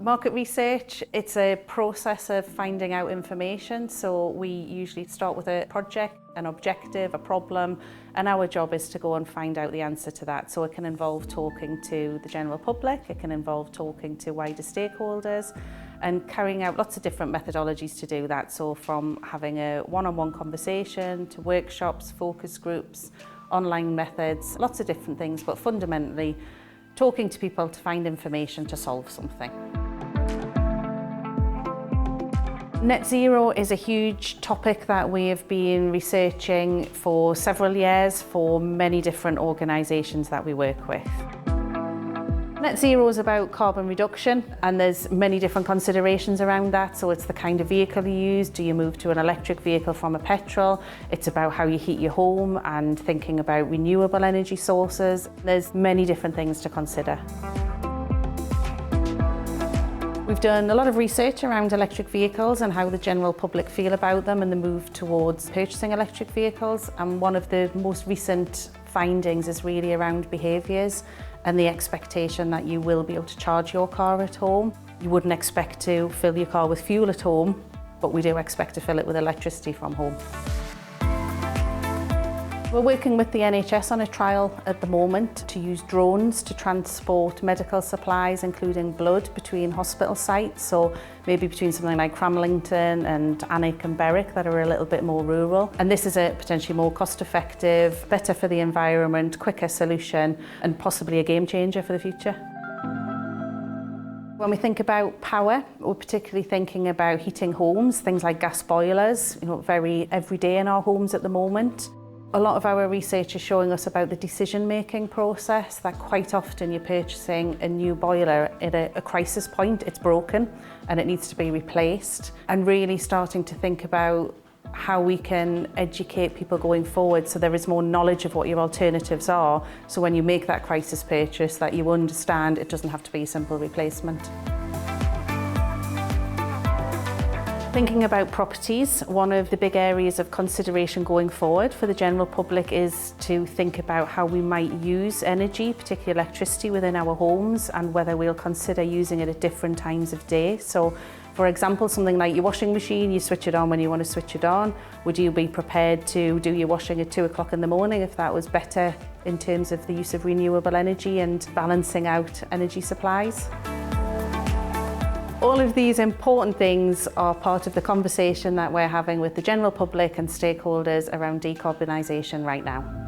Market research, it's a process of finding out information. So we usually start with a project, an objective, a problem, and our job is to go and find out the answer to that. So it can involve talking to the general public, it can involve talking to wider stakeholders, and carrying out lots of different methodologies to do that. So from having a one-on-one conversation to workshops, focus groups, online methods, lots of different things, but fundamentally talking to people to find information to solve something. Net zero is a huge topic that we have been researching for several years for many different organisations that we work with. Net zero is about carbon reduction, and there's many different considerations around that. So it's the kind of vehicle you use. Do you move to an electric vehicle from a petrol? It's about how you heat your home and thinking about renewable energy sources. There's many different things to consider. We've done a lot of research around electric vehicles and how the general public feel about them and the move towards purchasing electric vehicles. And one of the most recent findings is really around behaviours and the expectation that you will be able to charge your car at home. You wouldn't expect to fill your car with fuel at home, but we do expect to fill it with electricity from home. We're working with the NHS on a trial at the moment to use drones to transport medical supplies, including blood, between hospital sites. So maybe between something like Cramlington and Alnwick and Berwick that are a little bit more rural. And this is a potentially more cost-effective, better for the environment, quicker solution, and possibly a game changer for the future. When we think about power, we're particularly thinking about heating homes, things like gas boilers, very everyday in our homes at the moment. A lot of our research is showing us about the decision-making process, that quite often you're purchasing a new boiler at a crisis point, it's broken and it needs to be replaced, and really starting to think about how we can educate people going forward so there is more knowledge of what your alternatives are, so when you make that crisis purchase that you understand it doesn't have to be a simple replacement. Thinking about properties, one of the big areas of consideration going forward for the general public is to think about how we might use energy, particularly electricity, within our homes and whether we'll consider using it at different times of day. So, for example, something like your washing machine, you switch it on when you want to switch it on. Would you be prepared to do your washing at 2 o'clock in the morning if that was better in terms of the use of renewable energy and balancing out energy supplies? All of these important things are part of the conversation that we're having with the general public and stakeholders around decarbonisation right now.